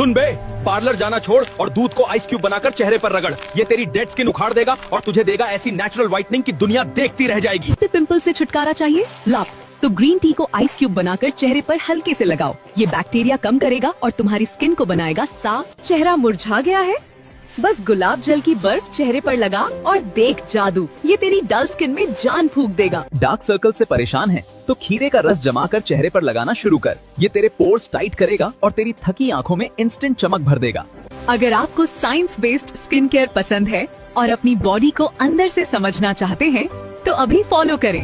सुन बे, parlour जाना छोड़ और दूध को आइस क्यूब बनाकर चेहरे पर रगड़। ये तेरी डेड स्किन उखाड़ देगा और तुझे देगा ऐसी नेचुरल व्हाइटनिंग की दुनिया देखती रह जाएगी। पिंपल से छुटकारा चाहिए? लाओ तो ग्रीन टी को आइस क्यूब बनाकर चेहरे पर हल्के से लगाओ। ये बैक्टीरिया कम करेगा और तुम्हारी स्किन को बनाएगा साफ। चेहरा मुरझा गया है? बस गुलाब जल की बर्फ चेहरे पर लगा और देख जादू। ये तेरी डल स्किन में जान फूंक देगा। डार्क सर्कल से परेशान है तो खीरे का रस जमाकर चेहरे पर लगाना शुरू कर। ये तेरे पोर्स टाइट करेगा और तेरी थकी आंखों में इंस्टेंट चमक भर देगा। अगर आपको साइंस बेस्ड स्किन केयर पसंद है और अपनी बॉडी को अंदर से समझना चाहते हैं तो अभी फॉलो करें